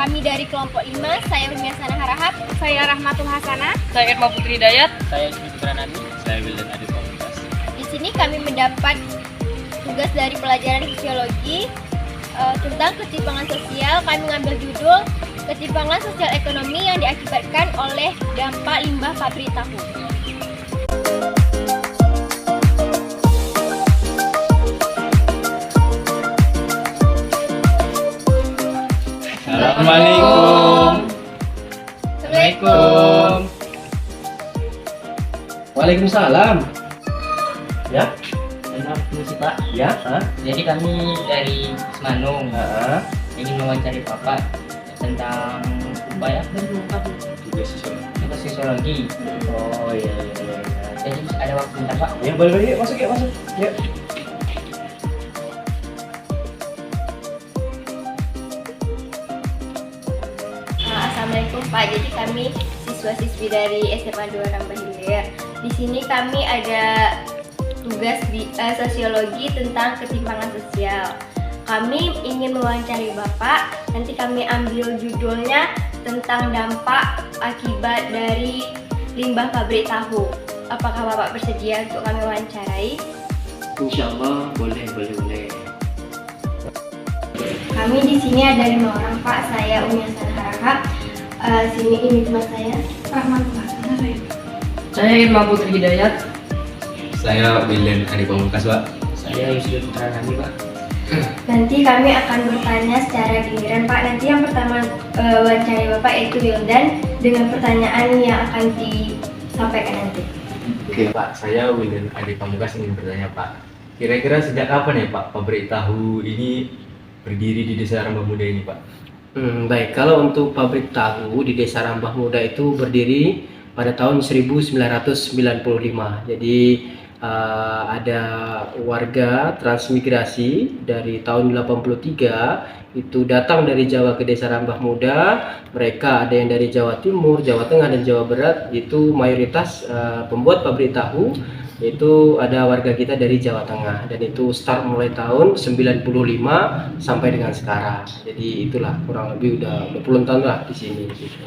Kami dari kelompok 5, saya Rumiasana Harahap, Saya Rahmatul Hasanah. Saya Irma Putri Dayat. Saya Yusuf Pranani. Saya Wildan Adi Pamungkas. Di sini kami mendapat tugas dari pelajaran sosiologi tentang ketimpangan sosial. Kami mengambil judul ketimpangan sosial ekonomi yang diakibatkan oleh dampak limbah pabrik tahu. Assalamualaikum. Assalamualaikum. Waalaikumsalam. Ya, Maaf sih Pak. ya, Jadi kami dari Semanung ingin mewawancari Bapak tentang upaya tugas sosiologi. Oh iya. Jadi ada waktu bentar Pak. Ya boleh masuk ya. Assalamualaikum Pak. Jadi kami siswa-siswi dari SMA 2 Rambah Hilir. Di sini kami ada tugas sosiologi tentang ketimpangan sosial. Kami ingin mewawancari Bapak. Nanti kami ambil judulnya tentang dampak akibat dari limbah pabrik tahu. Apakah Bapak bersedia untuk kami wawancarai? Insya Allah boleh. Kami di sini ada 5 orang Pak. Saya Rumiasana Harahap. Ini teman saya. Rahmatul Hasanah. Saya Irma Putri Dayat. Saya Wildan Adi Pamungkas, Pak. Saya Yusuf Pranani Pak. Nanti kami akan bertanya secara giliran Pak. Nanti yang pertama wawancari Bapak yaitu Wildan dengan pertanyaan yang akan disampaikan nanti. Oke, Pak. Saya Wildan Adi Pamungkas ingin bertanya, Pak. Kira-kira sejak kapan ya, Pak, pabrik tahu ini berdiri di Desa Rambah Muda ini, Pak? Baik, kalau untuk pabrik tahu di Desa Rambah Muda itu berdiri pada tahun 1995. Jadi ada warga transmigrasi dari tahun 83 itu datang dari Jawa ke Desa Rambah Muda. Mereka ada yang dari Jawa Timur, Jawa Tengah, dan Jawa Barat. Itu mayoritas pembuat pabrik tahu. Itu ada warga kita dari Jawa Tengah, dan itu start mulai tahun 95 sampai dengan sekarang. Jadi itulah kurang lebih udah 20 tahun lah di sini gitu.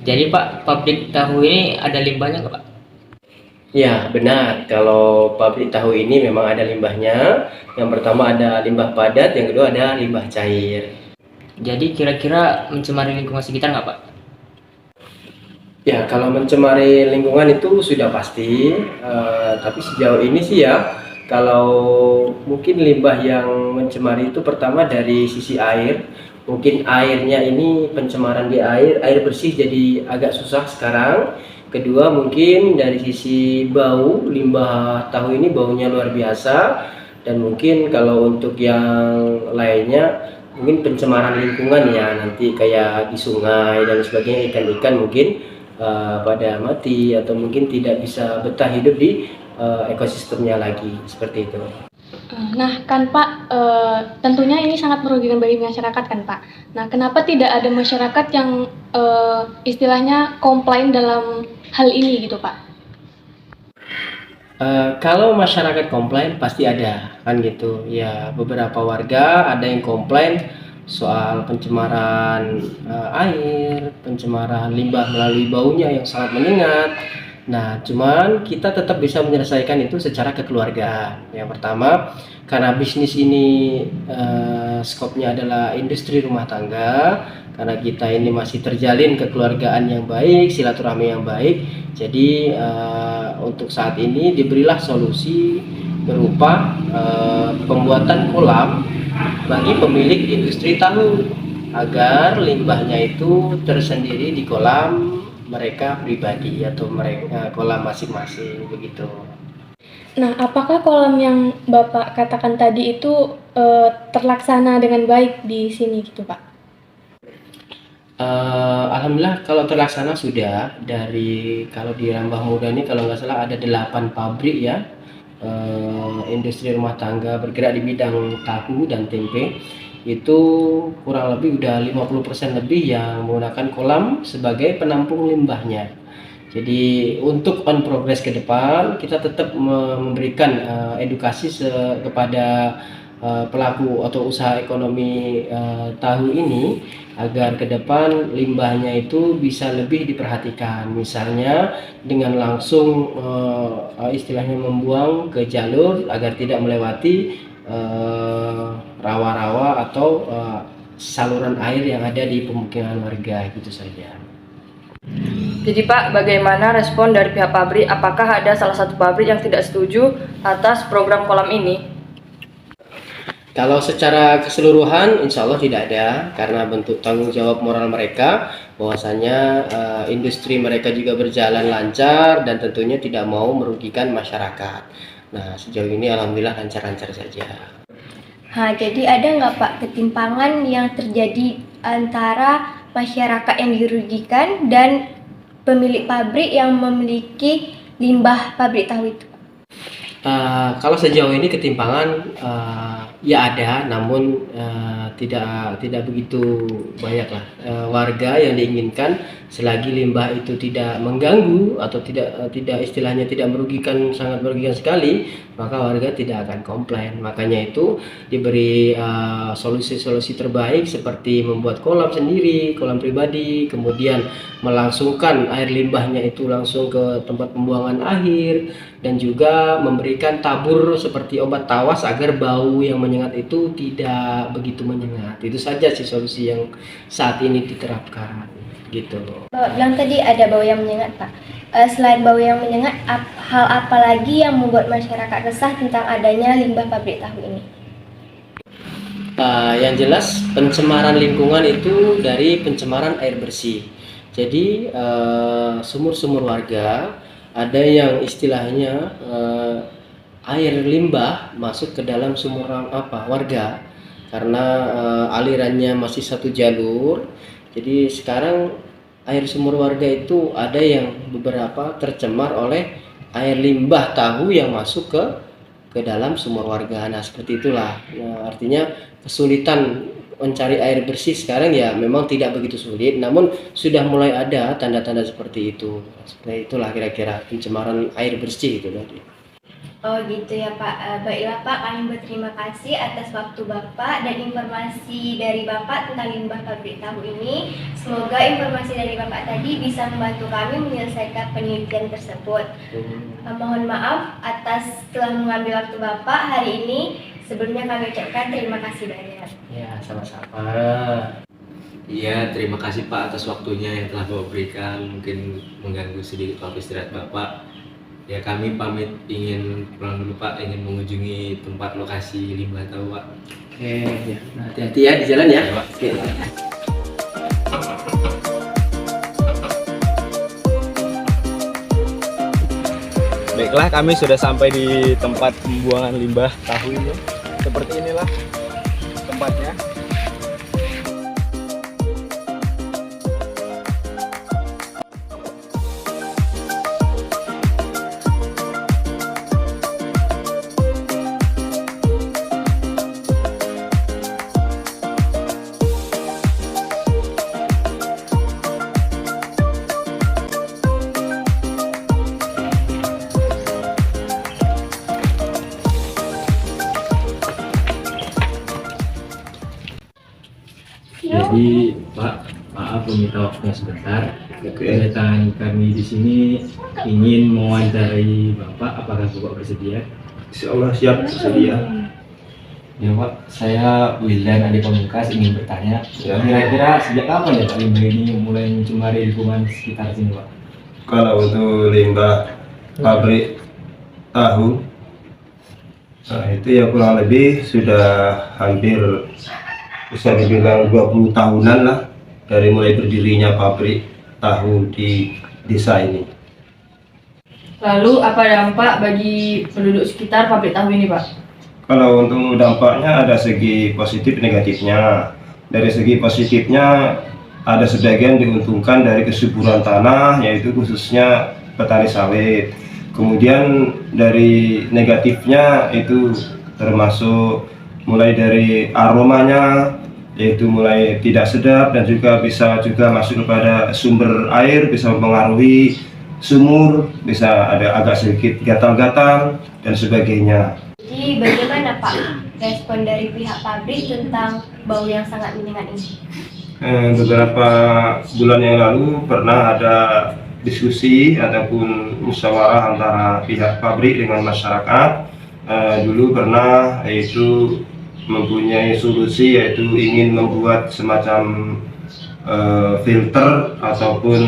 Jadi Pak, pabrik tahu ini ada limbahnya nggak Pak? Ya benar, kalau pabrik tahu ini memang ada limbahnya. Yang pertama ada limbah padat, yang kedua ada limbah cair. Jadi kira-kira mencemari lingkungan sekitar nggak Pak? Ya, kalau mencemari lingkungan itu sudah pasti, tapi sejauh ini sih ya, kalau mungkin limbah yang mencemari itu pertama dari sisi air. Mungkin airnya ini pencemaran di air bersih jadi agak susah sekarang. Kedua mungkin dari sisi bau, limbah tahu ini baunya luar biasa. Dan mungkin kalau untuk yang lainnya, mungkin pencemaran lingkungan ya, nanti kayak di sungai dan sebagainya, ikan-ikan mungkin pada mati atau mungkin tidak bisa betah hidup di ekosistemnya lagi, seperti itu. Nah kan Pak, tentunya ini sangat merugikan bagi masyarakat kan Pak. Nah kenapa tidak ada masyarakat yang istilahnya komplain dalam hal ini gitu Pak? Kalau masyarakat komplain pasti ada kan gitu ya, beberapa warga ada yang komplain soal pencemaran air, pencemaran limbah melalui baunya yang sangat menyengat. Nah, cuman kita tetap bisa menyelesaikan itu secara kekeluargaan. Yang pertama, karena bisnis ini skopnya adalah industri rumah tangga, karena kita ini masih terjalin kekeluargaan yang baik, silaturahmi yang baik. Jadi untuk saat ini diberilah solusi berupa pembuatan kolam bagi pemilik industri tahu agar limbahnya itu tersendiri di kolam mereka pribadi atau mereka kolam masing-masing begitu. Nah apakah kolam yang Bapak katakan tadi itu terlaksana dengan baik di sini gitu Pak? Alhamdulillah kalau terlaksana sudah. Dari kalau di Rambah Muda ini kalau nggak salah ada 8 pabrik ya, industri rumah tangga bergerak di bidang tahu dan tempe. Itu kurang lebih udah 50% lebih yang menggunakan kolam sebagai penampung limbahnya. Jadi untuk on progress ke depan kita tetap memberikan edukasi kepada pelaku atau usaha ekonomi tahu ini agar ke depan limbahnya itu bisa lebih diperhatikan, misalnya dengan langsung istilahnya membuang ke jalur agar tidak melewati rawa-rawa atau saluran air yang ada di pemukiman warga, gitu saja. Jadi Pak, bagaimana respon dari pihak pabrik? Apakah ada salah satu pabrik yang tidak setuju atas program kolam ini? Kalau secara keseluruhan insya Allah tidak ada, karena bentuk tanggung jawab moral mereka bahwasanya industri mereka juga berjalan lancar dan tentunya tidak mau merugikan masyarakat. Nah, sejauh ini alhamdulillah lancar-lancar saja. Nah, jadi ada nggak Pak ketimpangan yang terjadi antara masyarakat yang dirugikan dan pemilik pabrik yang memiliki limbah pabrik tahu itu? Kalau sejauh ini ketimpangan ya ada, namun tidak begitu banyak lah. Warga yang diinginkan selagi limbah itu tidak mengganggu atau tidak istilahnya tidak merugikan, sangat merugikan sekali, maka warga tidak akan komplain. Makanya itu diberi solusi-solusi terbaik seperti membuat kolam sendiri, kolam pribadi, kemudian melangsungkan air limbahnya itu langsung ke tempat pembuangan akhir, dan juga memberikan tabur seperti obat tawas agar bau yang menyengat itu tidak begitu menyengat. Itu saja sih solusi yang saat ini diterapkan, gitu. Bapak bilang tadi ada bau yang menyengat Pak. Selain bau yang menyengat, hal apa lagi yang membuat masyarakat resah tentang adanya limbah pabrik tahu ini? Yang jelas pencemaran lingkungan itu dari pencemaran air bersih. Jadi sumur-sumur warga ada yang istilahnya air limbah masuk ke dalam sumur warga karena alirannya masih satu jalur. Jadi sekarang air sumur warga itu ada yang beberapa tercemar oleh air limbah tahu yang masuk ke dalam sumur warga. Nah, seperti itulah. Nah, artinya kesulitan mencari air bersih sekarang ya memang tidak begitu sulit, namun sudah mulai ada tanda-tanda seperti itu. Seperti itulah kira-kira pencemaran air bersih itu tadi. Oh gitu ya Pak. Baiklah Pak, kami berterima kasih atas waktu Bapak dan informasi dari Bapak tentang limbah pabrik tahu ini. Semoga informasi dari Bapak tadi bisa membantu kami menyelesaikan penelitian tersebut. Mohon maaf atas telah mengambil waktu Bapak hari ini. Sebelumnya kami ucapkan terima kasih banyak. Ya, sama-sama. Iya, terima kasih Pak atas waktunya yang telah Bapak berikan. Mungkin mengganggu sedikit waktu istirahat Bapak. Ya, kami pamit ingin pulang dulu Pak, ingin mengunjungi tempat lokasi limbah tahu Pak. Oke, ya. Nah, hati-hati ya di jalan ya. Ya, Pak. Oke. Baiklah, kami sudah sampai di tempat pembuangan limbah tahu ini. Seperti inilah tempatnya. Jadi Pak, maaf meminta waktunya sebentar. Kedatangan kami di sini ingin mewawancarai Bapak, apakah Bapak bersedia? Insya Allah siap bersedia. Ya Pak, saya Wildan Adi Pamungkas ingin bertanya, Ya. kira-kira sejak kapan ya Pak limbah ini mulai mencemari lingkungan sekitar sini Pak? Kalau untuk limbah pabrik tahu, nah itu ya kurang lebih sudah hampir bisa dibilang 20 tahunan lah dari mulai berdirinya pabrik tahu di desa ini. Lalu apa dampak bagi penduduk sekitar pabrik tahu ini Pak? Kalau untuk dampaknya ada segi positif negatifnya. Dari segi positifnya ada sebagian diuntungkan dari kesuburan tanah, yaitu khususnya petani sawit. Kemudian dari negatifnya itu termasuk mulai dari aromanya, yaitu mulai tidak sedap, dan juga bisa juga masuk kepada sumber air, bisa mempengaruhi sumur, bisa ada agak sedikit gatal-gatal dan sebagainya. Jadi bagaimana Pak respon dari pihak pabrik tentang bau yang sangat menyengat ini? Beberapa bulan yang lalu pernah ada diskusi ataupun musyawarah antara pihak pabrik dengan masyarakat. Dulu pernah yaitu mempunyai solusi, yaitu ingin membuat semacam filter ataupun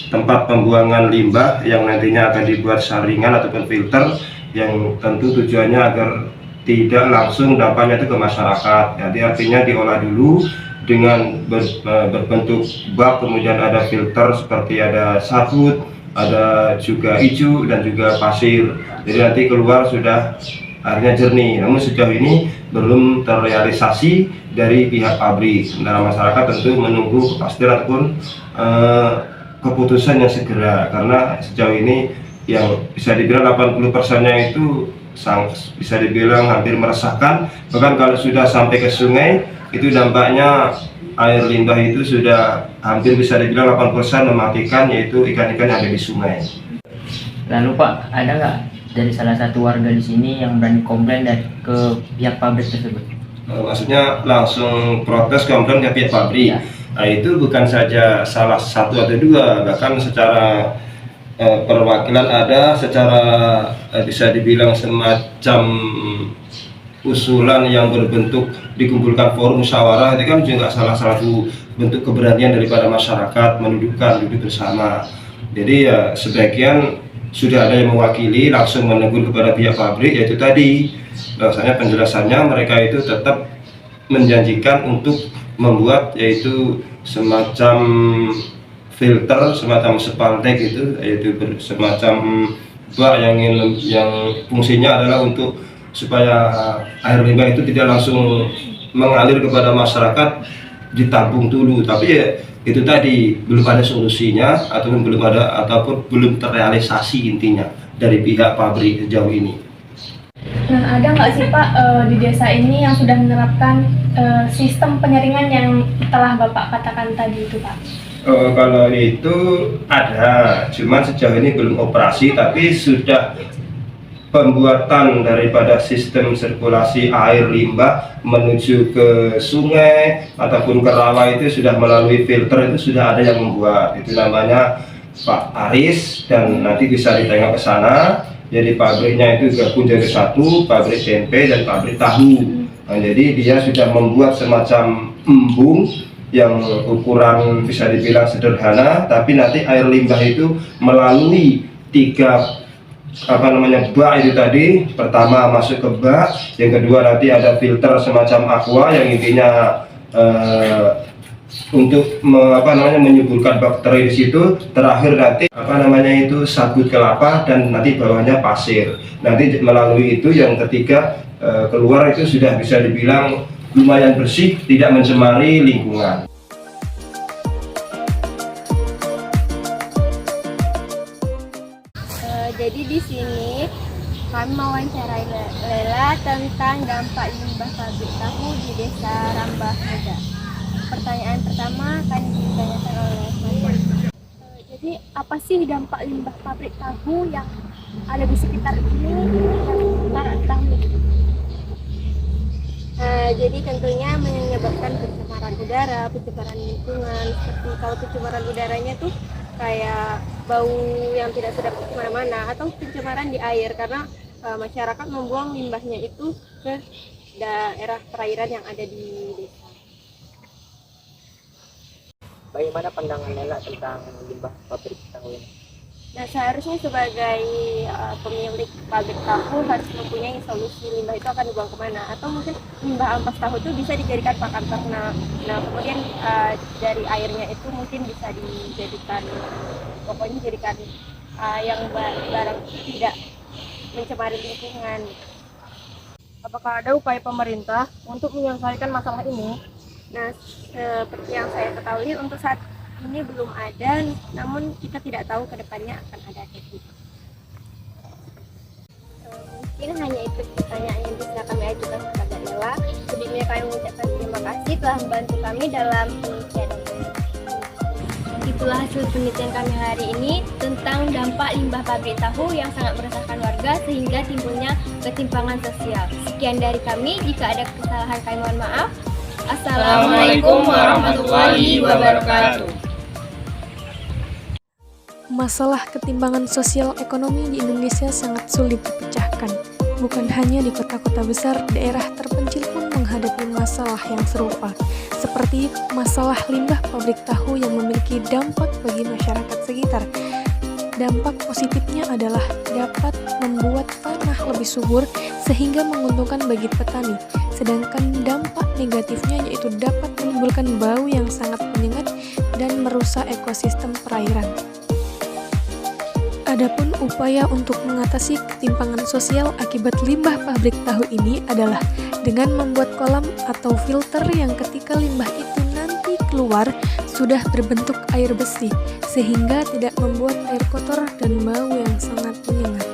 tempat pembuangan limbah yang nantinya akan dibuat saringan ataupun filter yang tentu tujuannya agar tidak langsung dampaknya itu ke masyarakat. Jadi artinya diolah dulu dengan berbentuk bak, kemudian ada filter seperti ada sabut, ada juga ijuk dan juga pasir. Jadi nanti keluar sudah airnya jernih. Namun sejauh ini belum terrealisasi dari pihak pabrik. Sementara masyarakat tentu menunggu kepastian ataupun keputusan yang segera, karena sejauh ini yang bisa dibilang 80%-nya itu bisa dibilang hampir meresahkan. Bahkan kalau sudah sampai ke sungai, itu dampaknya air limbah itu sudah hampir bisa dibilang 80% mematikan, yaitu ikan-ikan yang ada di sungai. Lalu Pak, ada nggak dari salah satu warga di sini yang berani komplain ke pihak pabrik tersebut? Maksudnya langsung protes komplain ke pihak pabrik. Ya. Nah, itu bukan saja salah satu atau dua, bahkan secara perwakilan ada, secara bisa dibilang semacam usulan yang berbentuk dikumpulkan forum musyawarah. Itu kan juga salah satu bentuk keberanian daripada masyarakat duduk bersama. Jadi ya sebagian sudah ada yang mewakili langsung menegur kepada pihak pabrik, yaitu tadi bahwasanya penjelasannya mereka itu tetap menjanjikan untuk membuat yaitu semacam filter, semacam spaltek itu, yaitu semacam bak yang fungsinya adalah untuk supaya air limbah itu tidak langsung mengalir kepada masyarakat, ditampung dulu. Tapi ya itu tadi belum ada solusinya ataupun belum terrealisasi intinya dari pihak pabrik sejauh ini. Nah, ada nggak sih Pak di desa ini yang sudah menerapkan sistem penyaringan yang telah Bapak katakan tadi itu Pak? Kalau itu ada, cuman sejauh ini belum operasi, tapi sudah pembuatan daripada sistem sirkulasi air limbah menuju ke sungai ataupun ke rawa itu sudah melalui filter, itu sudah ada yang membuat. Itu namanya Pak Aris, dan nanti bisa ditengok ke sana. Jadi pabriknya itu gabung jadi satu, pabrik tempe dan pabrik tahu. Nah, jadi dia sudah membuat semacam embung yang ukuran bisa dibilang sederhana, tapi nanti air limbah itu melalui tiga bak itu tadi. Pertama masuk ke bak, yang kedua nanti ada filter semacam aqua yang intinya untuk menyuburkan bakteri di situ. Terakhir nanti itu sabut kelapa dan nanti bawahnya pasir. Nanti melalui itu yang ketiga keluar itu sudah bisa dibilang lumayan bersih, tidak mencemari lingkungan. Jadi di sini kami mewawancarai Lela tentang dampak limbah pabrik tahu di desa Rambah Muda. Pertanyaan pertama akan ditanyakan oleh Mas. Jadi apa sih dampak limbah pabrik tahu yang ada di sekitar ini yang Pak ketahui? Jadi tentunya menyebabkan pencemaran udara, pencemaran lingkungan. Seperti kalau pencemaran udaranya tuh kayak bau yang tidak sedap kemana-mana, atau pencemaran di air karena masyarakat membuang limbahnya itu ke daerah perairan yang ada di desa. Bagaimana pandangan Lela tentang limbah pabrik tahu ini? Nah, seharusnya sebagai pemilik pabrik tahu harus mempunyai solusi limbah itu akan dibuang kemana, atau mungkin limbah ampas tahu itu bisa dijadikan pakan ternak. Nah, kemudian dari airnya itu mungkin bisa dijadikan, pokoknya jadikan yang barang tidak mencemari lingkungan. Apakah ada upaya pemerintah untuk menyelesaikan masalah ini? Nah, seperti yang saya ketahui untuk saat ini belum ada, namun kita tidak tahu kedepannya akan ada atau tidak. Mungkin hanya itu pertanyaan yang bisa kami ajukan kepada Lela. Sebelumnya kami mengucapkan terima kasih telah membantu kami dalam penelitian ini. itulah hasil penelitian kami hari ini tentang dampak limbah pabrik tahu yang sangat meresahkan warga sehingga timbulnya ketimpangan sosial. Sekian dari kami, jika ada kesalahan kami mohon maaf. Assalamualaikum warahmatullahi wabarakatuh. Masalah ketimpangan sosial ekonomi di Indonesia sangat sulit dipecahkan. Bukan hanya di kota-kota besar, daerah terpencil pun menghadapi masalah yang serupa, seperti masalah limbah pabrik tahu yang memiliki dampak bagi masyarakat sekitar. Dampak positifnya adalah dapat membuat tanah lebih subur sehingga menguntungkan bagi petani. Sedangkan dampak negatifnya yaitu dapat menimbulkan bau yang sangat menyengat dan merusak ekosistem perairan. Adapun upaya untuk mengatasi ketimpangan sosial akibat limbah pabrik tahu ini adalah dengan membuat kolam atau filter yang ketika limbah itu nanti keluar sudah berbentuk air bersih sehingga tidak membuat air kotor dan bau yang sangat menyengat.